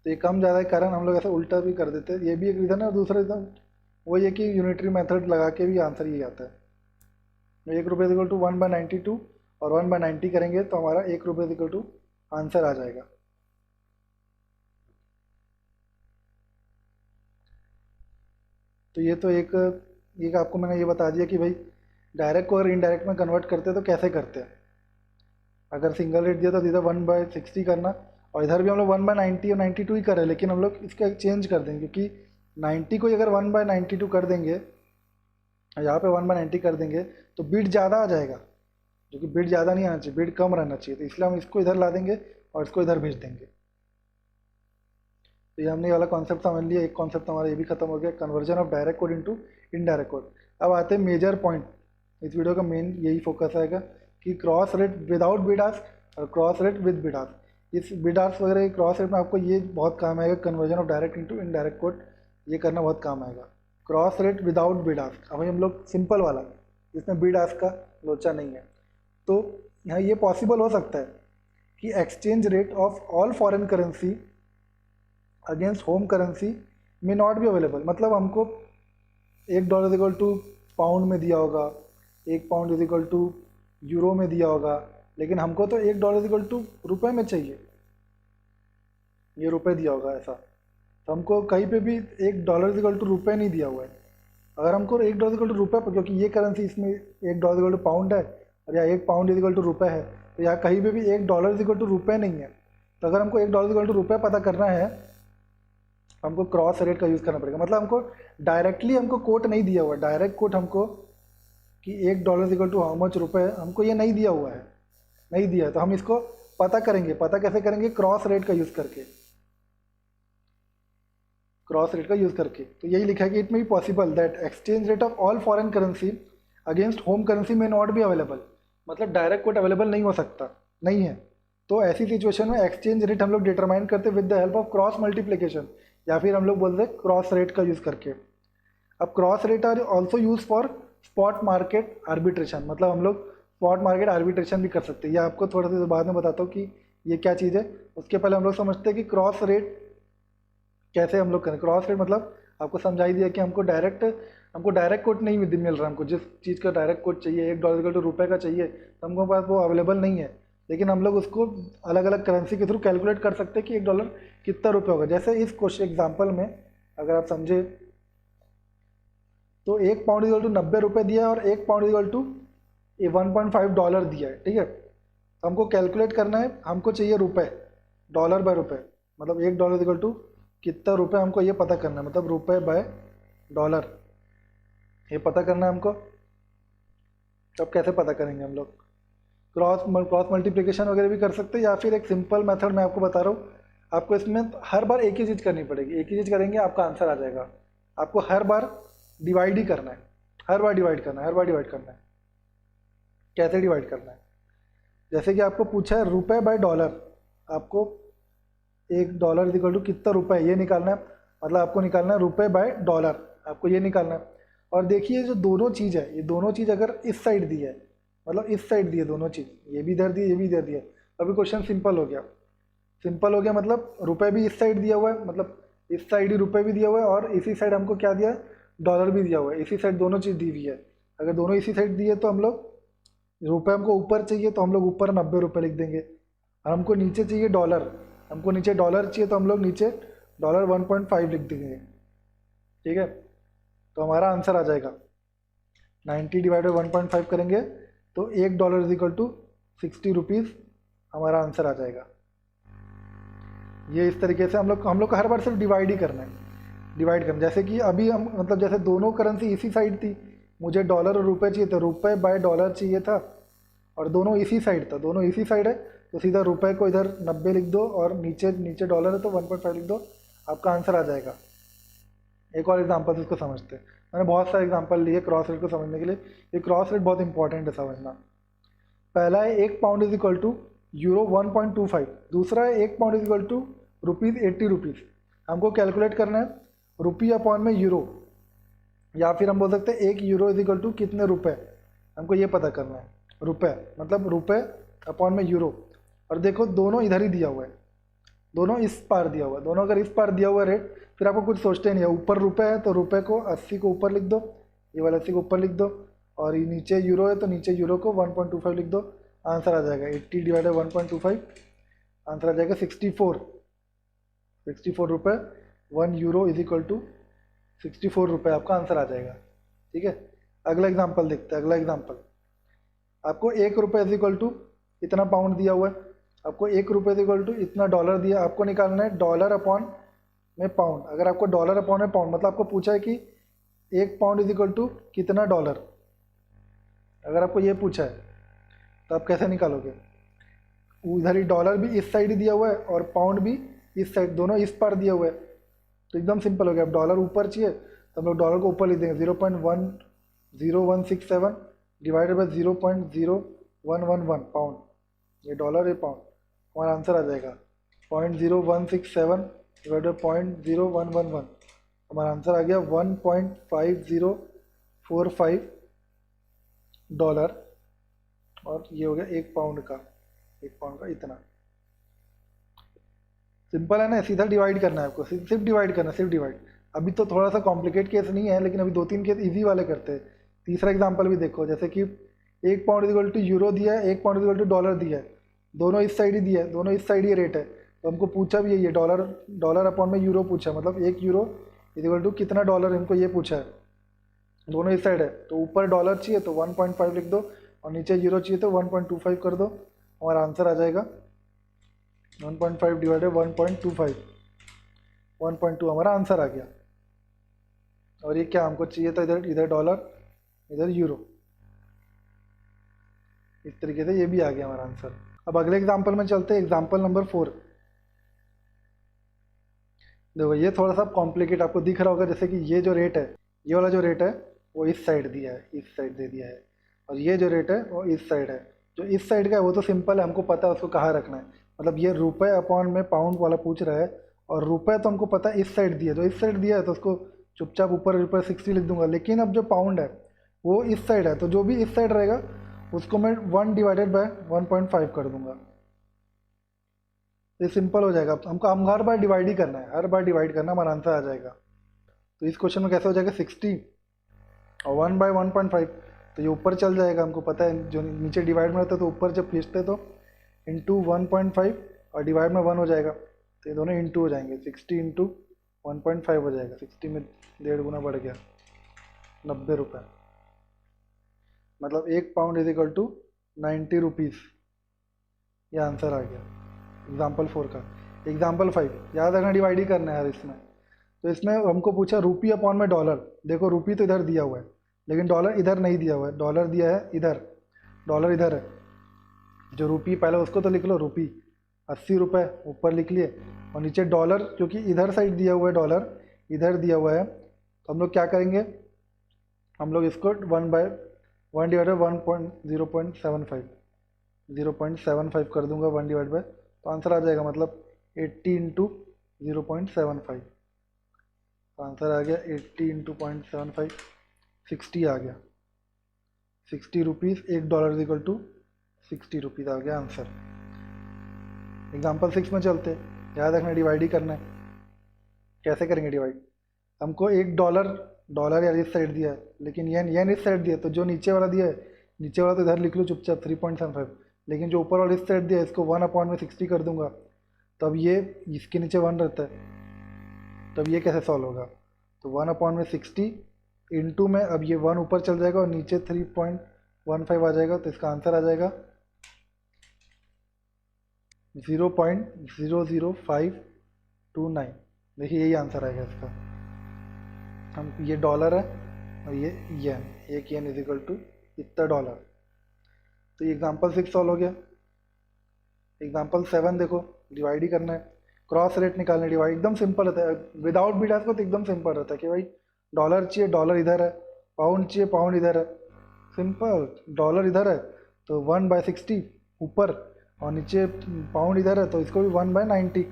तो ये कम ज़्यादा के कारण हम लोग ऐसा उल्टा भी कर देते हैं, ये भी एक रीज़न है। और दूसरा रीज़न वो ये कि यूनिटरी मेथड लगा के भी आंसर ये आता है। ₹1 = 1/92 और 1/90 करेंगे तो हमारा ₹1 आंसर आ जाएगा। तो ये तो एक आपको मैंने ये बता दिया कि भाई डायरेक्ट को अगर इनडायरेक्ट में कन्वर्ट करते हैं तो कैसे करते हैं। अगर सिंगल रेट दिया तो इधर 1/60 करना, और इधर भी हम लोग 1/90 और 92 ही कर रहे हैं, लेकिन हम लोग इसका चेंज कर देंगे, क्योंकि 90 को अगर 1/92 कर देंगे, यहाँ पे 1/90 कर देंगे तो बिड ज़्यादा आ जाएगा, जो कि बिड ज़्यादा नहीं आना चाहिए, बिड कम रहना चाहिए। तो इसलिए हम इसको इधर ला देंगे और इसको इधर भेज देंगे। तो ये हमने वाला कॉन्सेप्ट समझ लिया। एक कॉन्सेप्ट हमारा ये भी खत्म हो गया, conversion of direct code into indirect code. अब आते हैं मेजर पॉइंट। इस वीडियो का मेन यही फोकस आएगा कि cross rate without bid ask और cross rate with bid ask. इस बिड आस्क वगैरह क्रॉस रेट में आपको ये बहुत काम आएगा, conversion of direct into indirect code, ये करना बहुत काम आएगा। Cross rate without bid ask, अभी हम लोग सिंपल वाला जिसमें बिड आस्क का लोचा नहीं है। तो यहाँ ये पॉसिबल हो सकता है कि exchange rate of all foreign currency against whom currency may not be available. मतलब हमको $1 = पाउंड में दिया होगा, 1 पाउंड = यूरो में दिया होगा, लेकिन हमको तो $1 = रुपए में चाहिए, ये रुपए दिया होगा ऐसा। तो हमको कहीं पे भी $1 = रुपए नहीं दिया हुआ है। अगर हमको $1 = रुपए, क्योंकि ये करेंसी इसमें $1 पाउंड है और या 1 पाउंड = रुपए है, तो यहाँ कहीं पे भी $1 = रुपए नहीं है। तो अगर हमको $1 = रुपए पता करना है, हमको क्रॉस रेट का यूज़ करना पड़ेगा। मतलब हमको डायरेक्टली हमको कोट नहीं दिया हुआ है, डायरेक्ट कोट हमको कि $1 = हाउ मच रुपए, हमको ये नहीं दिया हुआ है, नहीं दिया है। तो हम इसको पता करेंगे, पता कैसे करेंगे, क्रॉस रेट का यूज़ करके, क्रॉस रेट का यूज़ करके। तो यही लिखा है कि it may be possible that exchange rate of all foreign currency against whom currency में नॉट बी अवेलेबल। मतलब डायरेक्ट कोट अवेलेबल नहीं हो सकता, नहीं है। तो ऐसी सिचुएशन में एक्सचेंज रेट हम लोग डिटरमाइन करते with the help of cross multiplication, या फिर हम लोग बोलते हैं क्रॉस रेट का यूज़ करके। अब cross rate are also use for spot market arbitration. मतलब हम लोग स्पॉट मार्केट आर्बिट्रेशन भी कर सकते हैं। ये आपको थोड़ा सा बाद में बताता हूँ कि ये क्या चीज़ है। उसके पहले हम लोग समझते हैं कि क्रॉस रेट कैसे हम लोग करें। क्रॉस रेट मतलब आपको समझाई दिया कि हमको डायरेक्ट कोट नहीं मिल रहा। हमको जिस चीज़ का डायरेक्ट कोट चाहिए, $1 = रुपए का चाहिए, तो हमको पास वो अवेलेबल नहीं है। लेकिन हम लोग उसको अलग अलग करेंसी के थ्रू कैलकुलेट कर सकते हैं कि $1 कितना रुपये होगा। जैसे इस क्वेश्चन एग्जाम्पल में अगर आप समझे तो 1 पाउंड = 90 रुपये दिया है और 1 पाउंड = $1.5 दिया है, ठीक है। तो हमको कैलकुलेट करना है, हमको चाहिए रुपए, डॉलर बाय रुपए। मतलब $1 = कितना रुपए, हमको ये पता करना है, मतलब रुपए बाय डॉलर, ये पता करना है हमको। तब कैसे पता करेंगे हम लोग, क्रॉस मल्टीप्लिकेशन वगैरह भी कर सकते हैं, या फिर एक सिंपल मेथड मैं आपको बता रहा हूँ, आपको इसमें हर बार एक ही चीज़ करनी पड़ेगी, एक ही चीज़ करेंगे आपका आंसर आ जाएगा। आपको हर बार डिवाइड ही करना है, हर बार डिवाइड करना है, हर बार डिवाइड करना है। कैसे डिवाइड करना है? जैसे कि आपको पूछा है रुपए बाय डॉलर, आपको $1 इक्वल टू कितना रुपए ये निकालना है, मतलब आपको निकालना है रुपए बाय डॉलर, आपको ये निकालना है। और देखिए जो दोनों चीज़ है, ये दोनों चीज़ अगर इस साइड दी है, मतलब इस साइड दी है दोनों चीज़, ये भी इधर दी है, ये भी इधर दी है, अभी क्वेश्चन सिंपल हो गया। सिंपल हो गया मतलब रुपए भी इस साइड दिया हुआ है, मतलब इस साइड ही रुपए भी दिया हुआ है, और इसी साइड हमको क्या दिया है, डॉलर भी दिया हुआ है। इसी साइड दोनों चीज़ दी हुई है। अगर दोनों इसी साइड दी है तो हम लोग, रुपए हमको ऊपर चाहिए तो हम लोग ऊपर 90 रुपये लिख देंगे, और हमको नीचे चाहिए डॉलर, हमको नीचे डॉलर चाहिए तो हम लोग नीचे $1.5 लिख देंगे। ठीक है, तो हमारा आंसर आ जाएगा 90 डिवाइड बाई 1.5 करेंगे तो $1 इज इक्वल टू 60 रुपीज़ हमारा आंसर आ जाएगा। ये इस तरीके से हम लोग को हर बार सिर्फ डिवाइड ही करना है, डिवाइड करना। जैसे कि अभी हम मतलब जैसे दोनों करेंसी इसी साइड थी, मुझे डॉलर और रुपए चाहिए था, रुपए बाय डॉलर चाहिए था, और दोनों इसी साइड था, दोनों इसी साइड है, तो सीधा रुपए को इधर 90 लिख दो और नीचे नीचे डॉलर है तो 1.5 लिख दो, आपका आंसर आ जाएगा। एक और एग्जांपल से इसको समझते हैं। मैंने बहुत सारे एग्जांपल लिए क्रॉस रेट को समझने के लिए। ये क्रॉस रेट बहुत इंपॉर्टेंट है समझना। पहला है 1 pound is equal to euro 1.25, दूसरा है 1 पाउंड इज इक्वल टू ₹80। हमको कैलकुलेट करना है रुपी अपॉन में यूरो, या फिर हम बोल सकते हैं 1 यूरो इज इक्वल टू कितने रुपए, हमको ये पता करना है। रुपए मतलब रुपए अपॉन में यूरो, और देखो दोनों इधर ही दिया हुआ है, दोनों इस पार दिया हुआ है, दोनों अगर इस पार दिया हुआ है रेट, फिर आपको कुछ सोचते नहीं है। ऊपर रुपए है तो रुपए को 80 को ऊपर लिख दो, ये वाला 80 को ऊपर लिख दो, और ये नीचे यूरो है तो नीचे यूरो को 1.25 लिख दो, आंसर आ जाएगा 80 डिवाइडेड 1.25, आंसर आ जाएगा 64 रुपये। 1 यूरो इज इक्वल टू 64 रुपये, आपका आंसर आ जाएगा। ठीक है, अगला एग्जाम्पल देखते हैं। अगला एग्जाम्पल, आपको 1 रुपये इज इक्वल टू इतना पाउंड दिया हुआ है, आपको 1 रुपये इज इक्वल टू इतना डॉलर दिया, आपको निकालना है डॉलर अपॉन में पाउंड। अगर आपको डॉलर अपॉन में पाउंड, मतलब आपको पूछा है कि 1 पाउंड इज इक्वल टू कितना डॉलर, अगर आपको ये पूछा है तो आप कैसे निकालोगे? उधर ही डॉलर भी इस साइड ही दिया हुआ है और पाउंड भी इस साइड, दोनों इस पार दिया हुआ है, तो एकदम सिंपल हो गया। अब डॉलर ऊपर चाहिए तो हम लोग डॉलर को ऊपर लिख देंगे, 0.10167 डिवाइडेड बाई 0.0111 पाउंड, ये डॉलर है पाउंड, हमारा आंसर आ जाएगा 0.0167 डिवाइडेड बाई 0.0111, हमारा आंसर आ गया $1.5045, और ये हो गया 1 पाउंड का इतना। सिंपल है ना, सीधा डिवाइड करना है आपको, सिर्फ डिवाइड करना, सिर्फ डिवाइड। अभी तो थोड़ा सा कॉम्प्लिकेट केस नहीं है, लेकिन अभी 2-3 केस इजी वाले करते हैं। तीसरा एग्जांपल भी देखो, जैसे कि 1 pound is equal to euro दिया है, 1 pound is equal to dollar दिया है, दोनों इस साइड ही दिया है, दोनों इस साइड ही रेट है, तो हमको पूछा भी ये डॉलर अपॉन में यूरो पूछा, मतलब 1 यूरो इज इक्वल टू कितना डॉलर, हमको ये पूछा है। दोनों इस साइड है तो ऊपर डॉलर चाहिए तो 1.5 लिख दो, और नीचे यूरो चाहिए तो 1.25 कर दो, हमारा आंसर आ जाएगा 1.5 डिवाइडेड 1.25, 1.2 हमारा आंसर आ गया। और ये क्या हमको चाहिए था, इधर डॉलर इधर यूरो, इस तरीके से ये भी आ गया हमारा आंसर। अब अगले एग्जांपल में चलते हैं, एग्जांपल नंबर 4। देखो ये थोड़ा सा कॉम्प्लिकेट आपको दिख रहा होगा, जैसे कि ये जो रेट है, ये वाला जो रेट है वो इस साइड दिया है, इस साइड दे दिया है, और ये जो रेट है वो इस साइड है। जो इस साइड का है वो तो सिंपल है, हमको पता है उसको कहाँ रखना है, मतलब ये रुपए अपॉन में पाउंड वाला पूछ रहा है, और रुपए तो हमको पता है इस साइड दिया है, तो इस साइड दिया है तो उसको चुपचाप ऊपर 60 लिख दूंगा। लेकिन अब जो पाउंड है वो इस साइड है, तो जो भी इस साइड रहेगा उसको मैं 1 डिवाइडेड बाय 1.5 कर दूंगा, ये सिंपल हो जाएगा। हम हर बार डिवाइड ही करना है, हर बार डिवाइड करना, हमारा आंसर आ जाएगा। तो इस क्वेश्चन में कैसे हो जाएगा 60 और 1 बाय 1.5, तो ये ऊपर चल जाएगा, हमको पता है जो नीचे डिवाइड में रहता है तो ऊपर जब खींचते तो इंटू 1.5 और डिवाइड में 1 हो जाएगा, तो ये दोनों इंटू हो जाएंगे, 60 इंटू 1.5 हो जाएगा, 60 में 1.5 गुना बढ़ गया, 90 रुपये, मतलब 1 pound is equal to 90 rupees, ये आंसर आ गया एग्जाम्पल 4 का। एग्जाम्पल 5 याद रखना, डिवाइड ही करना है यार इसमें। तो इसमें हमको पूछा रुपी अपॉन में डॉलर, देखो रुपी तो इधर दिया हुआ है लेकिन डॉलर इधर नहीं दिया हुआ है, डॉलर दिया है इधर, डॉलर इधर है। जो रुपी पहले उसको तो लिख लो, रुपी 80 रुपये ऊपर लिख लिए, और नीचे डॉलर, क्योंकि इधर साइड दिया हुआ है डॉलर, इधर दिया हुआ है, तो हम लोग क्या करेंगे, हम लोग इसको 1 डिवाइड बाई 0.75 कर दूंगा 1 डिवाइड बाय, तो आंसर आ जाएगा मतलब 80 इंटू 0.75, तो आंसर आ गया 80 इंटू 0.75, 60 आ गया, 60 रुपीज़, $1 इक्वल टू 60 रुपीज़ आ गया आंसर। एग्जाम्पल 6 में चलते, याद रखना डिवाइड ही करना है। कैसे करेंगे डिवाइड, हमको $1 यार इस साइड दिया है, लेकिन येन इस साइड दिया है, तो जो नीचे वाला दिया है, नीचे वाला तो इधर लिख लो चुपचाप 3.75, लेकिन जो ऊपर वाला इस साइड दिया है इसको 1/60 कर दूंगा, तब ये इसके नीचे 1 रहता है, तब ये कैसे सॉल्व होगा, तो 1/60 इंटू में, अब ये 1 ऊपर चल जाएगा और नीचे 3.15 आ जाएगा, तो इसका आंसर आ जाएगा 0.00529। देखिए यही आंसर आएगा इसका। हम ये डॉलर है और ये येन, एक येन इज इक्वल टू इतना $, तो ये एग्जाम्पल 6 सॉल्व हो गया। एग्जाम्पल 7 देखो, डिवाइड ही करना है, क्रॉस रेट निकालना, डिवाइड एकदम सिंपल रहता है, विदाउट बीडास को तो एकदम सिंपल रहता है कि भाई डॉलर चाहिए, डॉलर इधर है, पाउंड चाहिए, पाउंड इधर है, सिंपल, डॉलर इधर है तो 1/60 ऊपर, और नीचे पाउंड इधर है तो इसको भी 1/90।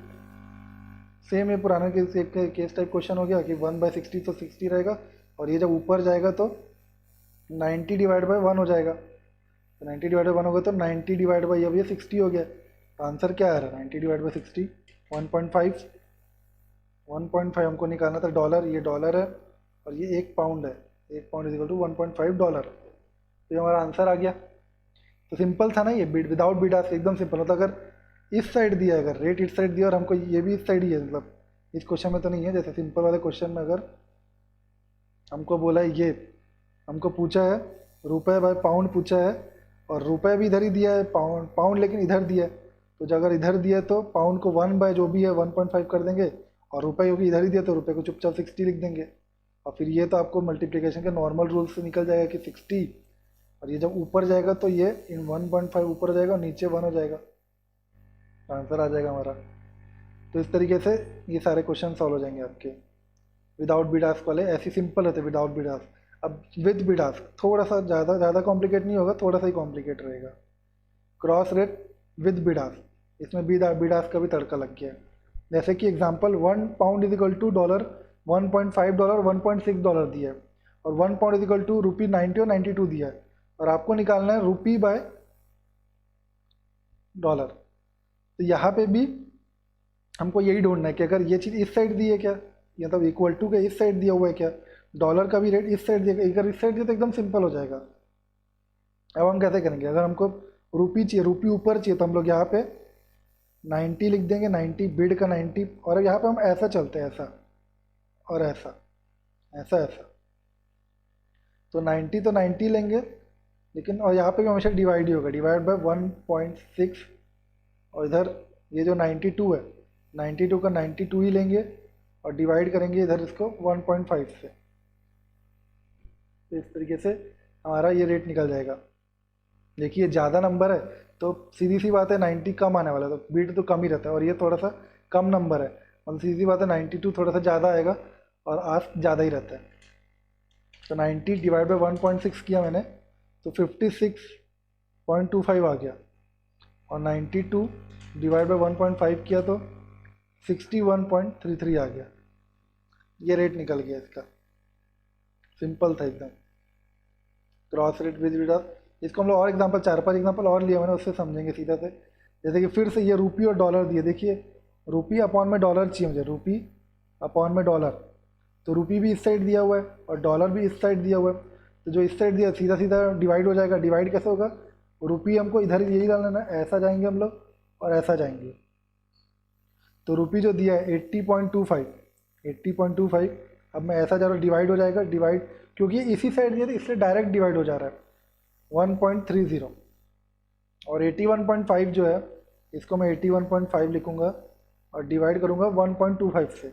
सेम ये पुराना केस टाइप क्वेश्चन हो गया कि 1/60 तो 60 रहेगा, और ये जब ऊपर जाएगा तो 90 डिवाइड बाई 1 हो जाएगा, तो 90 डिवाइड बाई 1 होगा तो 90 डिवाइड बाई, अब ये 60 हो गया, तो आंसर क्या आ रहा है 90 डिवाइड बाई 60, 1.5 हमको निकालना था डॉलर, ये डॉलर है और ये 1 पाउंड है, 1 पाउंड इज इक्वल टू $1.5, तो ये हमारा आंसर आ गया। तो सिंपल था ना ये, विदाउट बीडास एकदम सिंपल होता। अगर इस साइड दिया है, अगर रेट इस साइड दिया और हमको ये भी इस साइड ही है, मतलब इस क्वेश्चन में तो नहीं है, जैसे सिंपल वाले क्वेश्चन में अगर हमको बोला है, ये हमको पूछा है रुपए बाय पाउंड पूछा है, और रुपए भी इधर ही दिया है, पाउंड लेकिन इधर दिया है, तो अगर इधर दिया है तो पाउंड को 1 बाय जो भी है 1.5 कर देंगे, और रुपए क्योंकि इधर ही दिया तो रुपए को चुपचाप 60 लिख देंगे, और फिर ये तो आपको मल्टीप्लिकेशन के नॉर्मल रूल से निकल जाएगा कि 60, और ये जब ऊपर जाएगा तो ये इन 1.5 ऊपर जाएगा और नीचे 1 हो जाएगा, आंसर आ जाएगा हमारा। तो इस तरीके से ये सारे क्वेश्चन सॉल्व हो जाएंगे आपके विदाउट बीडास वाले, ऐसे सिंपल रहते विदाउट बीडास। अब विद बीडास थोड़ा सा ज़्यादा कॉम्प्लिकेट नहीं होगा, थोड़ा सा ही कॉम्प्लिकेट रहेगा। क्रॉस रेट विद बीडास, इसमें बीडास का भी तड़का लग गया है। जैसे कि example 1 pound is equal to $1.5, $1.6 दिया है, और 1 पाउंड इज इक्वल टू ₹90 और 92 दिया है, और आपको निकालना है रुपी बाय डॉलर। तो यहाँ पे भी हमको यही ढूंढना है कि अगर ये चीज़ इस साइड दी है क्या, मतलब इक्वल टू के इस साइड दिया हुआ है क्या, डॉलर का भी रेट इस साइड दिया, अगर इस साइड दिया तो एकदम सिंपल हो जाएगा। अब हम कैसे करेंगे, अगर हमको रुपी चाहिए, रुपी ऊपर चाहिए, तो हम लोग यहाँ पे 90 लिख देंगे, 90 बिड का 90, और यहाँ पे हम ऐसा चलते हैं, ऐसा और ऐसा, ऐसा ऐसा, तो 90 तो 90 लेंगे, लेकिन और यहाँ पे भी हमेशा डिवाइड ही होगा, डिवाइड बाय 1.6, और इधर ये जो 92 है, 92 का 92 ही लेंगे और डिवाइड करेंगे इधर इसको 1.5 से, तो इस तरीके से हमारा ये रेट निकल जाएगा। देखिए ज़्यादा नंबर है तो सीधी सी बात है 90 कम आने वाला है, तो बीट तो कम ही रहता है, और ये थोड़ा सा कम नंबर है, मतलब सीधी सी बात है 92 थोड़ा सा ज़्यादा आएगा और आस्क ज़्यादा ही रहता है। तो 90 डिवाइड बाई 1.6 किया मैंने तो 56.25 आ गया, और 92 डिवाइड बाई 1.5 किया तो 61.33 आ गया। ये रेट निकल गया इसका, सिंपल था एकदम। क्रॉस रेट विद बीडास, इसको हम लोग और एग्जांपल 4-5 एग्जांपल और लिया मैंने, उससे समझेंगे सीधा से। जैसे कि फिर से ये रुपी और डॉलर दिए, देखिए रुपी अपॉन में डॉलर चाहिए मुझे, रुपी अपॉन में डॉलर, तो रुपी भी इस साइड दिया हुआ है और डॉलर भी इस साइड दिया हुआ है, तो जो इस साइड दिया सीधा सीधा डिवाइड हो जाएगा। डिवाइड कैसे होगा, रुपी हमको इधर यही डालना है, ऐसा जाएंगे हम लोग और ऐसा जाएंगे, तो रुपी जो दिया है 80.25, अब मैं ऐसा जा रहा हूँ, डिवाइड हो जाएगा, डिवाइड क्योंकि इसी साइड दिया था इसलिए डायरेक्ट डिवाइड हो जा रहा है 1.30, और 81.5 जो है इसको मैं 81.5 लिखूँगा और डिवाइड करूँगा 1.25 से,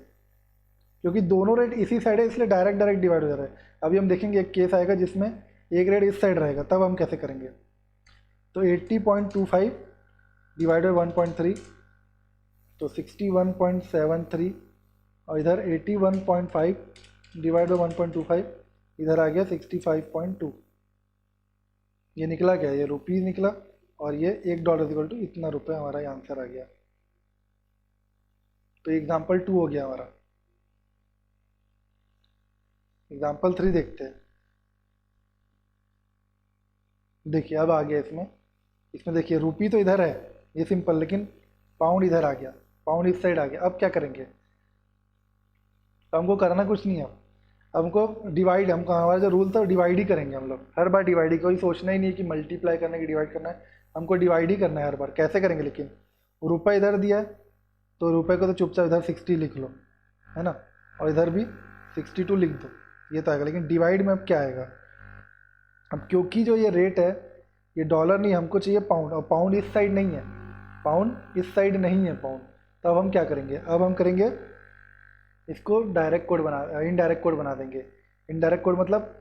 क्योंकि दोनों रेट इसी साइड है इसलिए डायरेक्ट डिवाइड हो जा रहा है। अभी हम देखेंगे एक केस आएगा जिसमें एक रेट इस साइड रहेगा, तब हम कैसे करेंगे। तो 80.25 डिवाइड बाई 1.3, तो 61.73 और इधर 81.5 डिवाइड बाई 1.25, इधर आ गया 65.2। ये निकला क्या, ये रुपीज़ निकला और ये $1 इक्वल टू इतना रुपये हमारा ये आंसर आ गया। तो एग्जाम्पल 2 हो गया हमारा। एग्जाम्पल 3 देखते हैं। देखिए अब आ गया इसमें देखिए रुपी तो इधर है, ये सिंपल, लेकिन पाउंड इधर आ गया, पाउंड इस साइड आ गया। अब क्या करेंगे, तो हमको करना कुछ नहीं है, अब हमको डिवाइड, हमको हमारा जो रूल था डिवाइड ही करेंगे हम लोग हर बार। डिवाइड ही, कोई सोचना ही नहीं है कि मल्टीप्लाई करना है कि डिवाइड करना है, हमको डिवाइड ही करना है हर बार। कैसे करेंगे, लेकिन रुपये इधर दिया है तो रुपये को तो चुपचाप इधर 60 लिख लो, है ना, और इधर भी 62 लिख दो, ये तो आएगा। लेकिन डिवाइड में अब क्या आएगा, अब क्योंकि जो ये रेट है ये डॉलर नहीं, हमको चाहिए पाउंड, और पाउंड इस साइड नहीं है, पाउंड इस साइड नहीं है पाउंड। तो अब हम क्या करेंगे, अब हम करेंगे इसको डायरेक्ट कोड बना, इनडायरेक्ट कोड बना देंगे। इनडायरेक्ट कोड मतलब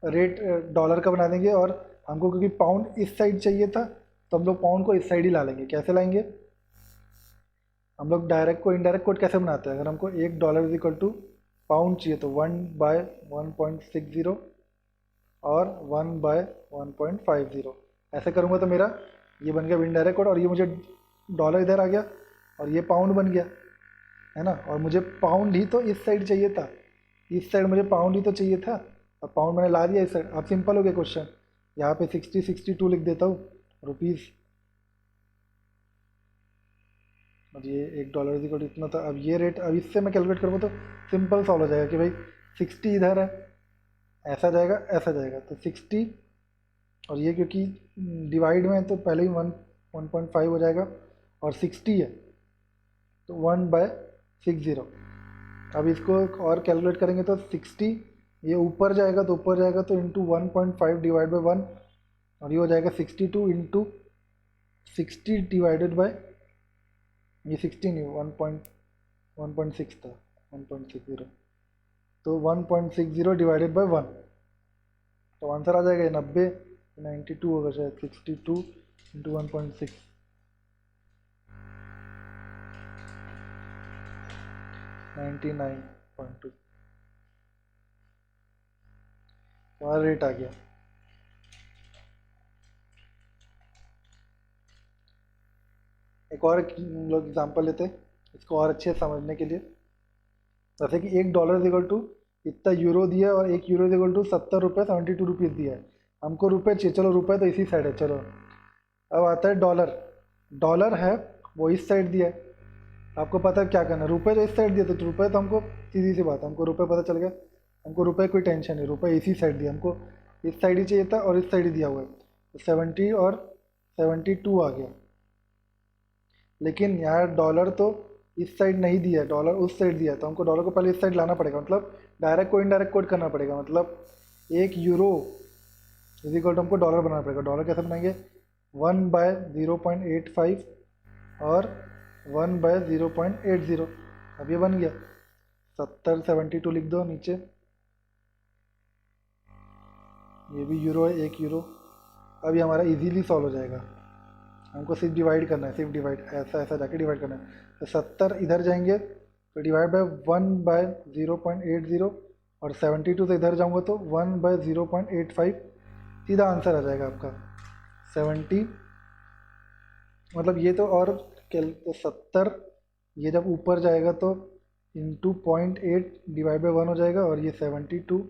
रेट डॉलर का बना देंगे, और हमको क्योंकि पाउंड इस साइड चाहिए था तो हम लोग पाउंड को इस साइड ही ला लेंगे। कैसे लाएंगे, हम लोग डायरेक्ट को इनडायरेक्ट कोड कैसे बनाते हैं, अगर हमको $1 इज इक्वल टू पाउंड चाहिए तो 1/1.60 और 1/1.50, ऐसे करूँगा तो मेरा ये बन गया इनडायरेक्ट कोड, और ये मुझे डॉलर इधर आ गया और ये पाउंड बन गया, है ना। और मुझे पाउंड ही तो इस साइड चाहिए था, इस साइड मुझे पाउंड ही तो चाहिए था, और पाउंड मैंने ला दिया इस साइड। अब सिंपल हो गया क्वेश्चन, यहाँ पे 62 लिख देता हूँ रुपीज़, और ये $1 इक्वल इतना था। अब ये रेट, अब इससे मैं कैलकुलेट करूँगा तो सिंपल सॉल्व हो जाएगा कि भाई 60 इधर है, ऐसा जाएगा ऐसा जाएगा, तो 60, और ये क्योंकि डिवाइड में है तो पहले ही 1.5 हो जाएगा, और 60 है तो 1/60। अब इसको और कैलकुलेट करेंगे तो 60 ये ऊपर जाएगा तो ऊपर जाएगा तो इंटू 1.5 डिवाइड बाई 1, और ये हो जाएगा 62 इंटू 60 डिवाइडेड बाय, ये 60 नहीं 1.6 था, 1.60, तो 1.60 डिवाइडेड बाय 1, तो आंसर आ जाएगा 90, 92 होगा शायद, 62 इंटू 1.6, 99.2 हमारा रेट आ गया। एक और लोग एग्जांपल लेते हैं इसको और अच्छे से समझने के लिए। जैसे कि $1 इक्वल टू इतना यूरो दिया, और €1 इक्वल टू 70 रुपये 72 रुपीज़ दिया है। हमको रुपये चाहिए, चलो रुपये तो इसी साइड है, चलो। अब आता है डॉलर, डॉलर है वो इस साइड दिया है, आपको पता है क्या करना है, रुपये जो इस साइड दिया तो रुपये तो हमको सीधी सी बात है, हमको रुपये पता चल गया, हमको रुपये कोई टेंशन नहीं, रुपये इसी साइड दिया, हमको इस साइड ही चाहिए था और इस साइड ही दिया हुआ है, तो 70 और 72 आ गया। लेकिन यार डॉलर तो इस साइड नहीं दिया, डॉलर उस साइड दिया, तो हमको डॉलर को पहले इस साइड लाना पड़ेगा, मतलब डायरेक्ट को इनडायरेक्ट कोड करना पड़ेगा, मतलब €1 इज इक्वल टू हमको डॉलर बनाना पड़ेगा। डॉलर कैसे बनाएंगे, 1/0.85 और 1/0.80, अब ये बन गया 70 72 लिख दो नीचे, ये भी यूरो है, €1। अब ये हमारा इजीली सॉल्व हो जाएगा, हमको सिर्फ डिवाइड करना है, सिर्फ डिवाइड, ऐसा ऐसा जाके डिवाइड करना है। तो 70 इधर जाएंगे तो डिवाइड बाय 1/0.80, और 72 से इधर जाऊंगा तो 1/0.85, सीधा आंसर आ जाएगा आपका 70। मतलब ये तो, और तो 70 ये जब ऊपर जाएगा तो इंटू 0.8 डिवाइड बाई 1 हो जाएगा, और ये 72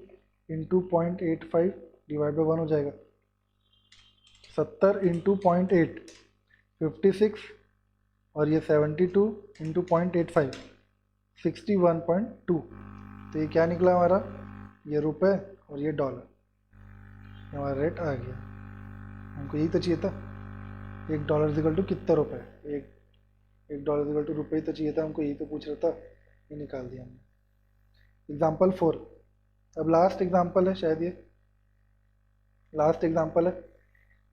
इंटू 0.85 डिवाइड बाई 1 हो जाएगा। 70 इंटू 0.8 56, और ये 72 इंटू 0.85 61.2। तो ये क्या निकला हमारा, ये रुपये और ये डॉलर, हमारा रेट आ गया। हमको यही तो चाहिए था, $1 इक्वल टू कितना रुपये, $1 इक्वल टू रुपये ही तो चाहिए था हमको, यही तो पूछ रहा था, ये निकाल दिया हमने। एग्जाम्पल 4, अब लास्ट एग्जाम्पल है, शायद ये लास्ट एग्जाम्पल है।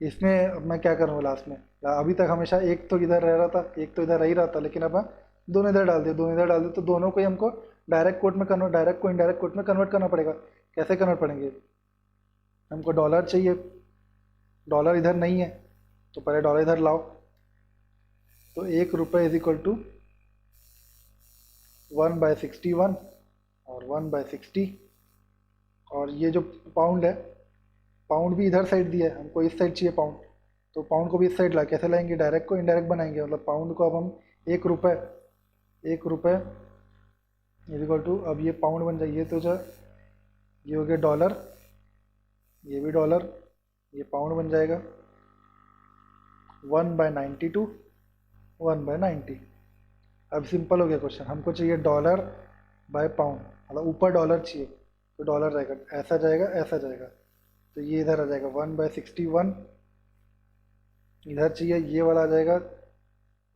इसमें अब मैं क्या करूँगा लास्ट में, अभी तक हमेशा एक तो इधर रह रहा था, एक तो इधर रह ही रहा था, लेकिन अब मैं दोनों इधर डाल दिया, दोनों इधर डाल दिया, तो दोनों को ही हमको डायरेक्ट कोड में कन्वर्ट, डायरेक्ट को इनडायरेक्ट कोड में कन्वर्ट करना पड़ेगा। कैसे कन्वर्ट पड़ेंगे, हमको डॉलर चाहिए, डॉलर इधर नहीं है तो पहले डॉलर इधर लाओ, तो $1 इज इक्वल टू 1/61 और 1/60। और ये जो पाउंड है, पाउंड भी इधर साइड दिया है, हमको इस साइड चाहिए पाउंड, तो पाउंड को भी इस साइड ला कैसे लाएंगे, डायरेक्ट को इनडायरेक्ट बनाएंगे। मतलब पाउंड को अब हम 1 रुपये, 1 रुपये इज इक्वल टू, अब ये पाउंड बन जाइए तो जो ये हो गया डॉलर, ये भी डॉलर, ये पाउंड बन जाएगा 1/92, 1/90। अब सिंपल हो गया क्वेश्चन, हमको चाहिए डॉलर बाय पाउंड, मतलब ऊपर डॉलर चाहिए तो डॉलर रहेगा, ऐसा जाएगा ऐसा जाएगा, तो ये इधर आ जाएगा 1/61, इधर चाहिए ये वाला आ जाएगा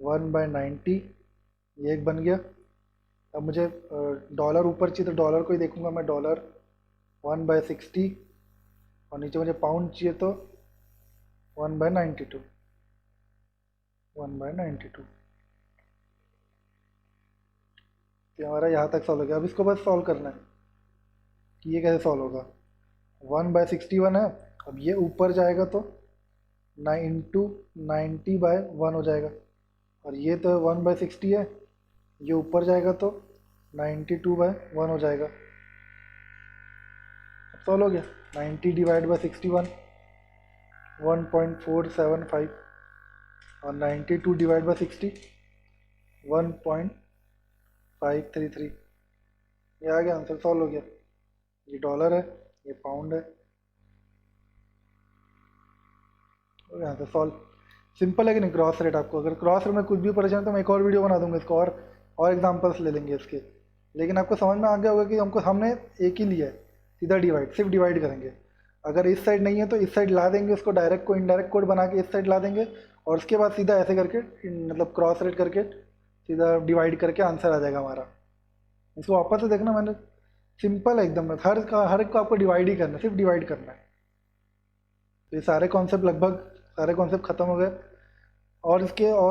1/90, ये एक बन गया। अब मुझे डॉलर ऊपर चाहिए तो डॉलर को ही देखूंगा मैं, डॉलर 1/60, और नीचे मुझे पाउंड चाहिए तो 1/92, 1/92। तो हमारा यहाँ तक सॉल्व हो गया। अब इसको बस सॉल्व करना है कि ये कैसे सॉल्व होगा। 1/61 है, अब ये ऊपर जाएगा तो 90/1 हो जाएगा, और ये तो 1/60 है, ये ऊपर जाएगा तो 92/1 हो जाएगा। अब सॉल्व हो गया। 90/61 1.475, और 92/60 1.533। ये आ गया आंसर, सॉल्व हो गया। ये डॉलर है, ये पाउंड है, हो गया आंसर सॉल्व। सिंपल है कि नहीं। क्रॉस रेट, आपको अगर क्रॉस रेट में कुछ भी परेशान तो मैं एक और वीडियो बना दूंगा इसको, और एग्जांपल्स ले लेंगे इसके। लेकिन आपको समझ में आ गया होगा कि हमने एक ही लिया है, सीधा डिवाइड, सिर्फ डिवाइड करेंगे। अगर इस साइड नहीं है तो इस साइड ला देंगे, उसको डायरेक्ट को इनडायरेक्ट कोड बना के इस साइड ला देंगे, और उसके बाद सीधा ऐसे करके मतलब क्रॉस रेट करके सीधा डिवाइड करके आंसर आ जाएगा हमारा। इसको वापस से देखना, मैंने सिंपल है एकदम, हर एक को आपको डिवाइड ही करना है, सिर्फ डिवाइड करना है। तो ये सारे कॉन्सेप्ट, लगभग सारे कॉन्सेप्ट खत्म हो गए। और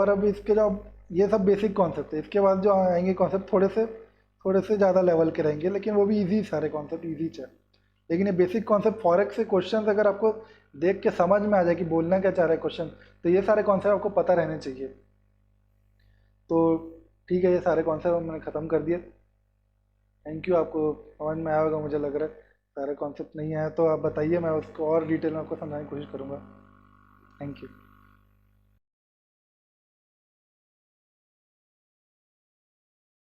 अब इसके जो ये सब बेसिक कॉन्सेप्ट है, इसके बाद जो आएंगे कॉन्सेप्ट थोड़े से ज़्यादा लेवल के रहेंगे, लेकिन वो भी इजी, सारे कॉन्सेप्ट इजी है। लेकिन ये बेसिक कॉन्सेप्ट फॉरेक्स से क्वेश्चन अगर आपको देख के समझ में आ जाए कि बोलना क्या चाह रहा है क्वेश्चन, तो ये सारे कॉन्सेप्ट आपको पता रहने चाहिए। तो ठीक है, ये सारे कॉन्सेप्ट मैंने ख़त्म कर दिए। थैंक यू, आपको समझ में आया होगा मुझे लग रहा है। सारे कॉन्सेप्ट नहीं आया तो आप बताइए, मैं उसको और डिटेल में आपको समझाने की कोशिश करूँगा। Thank you.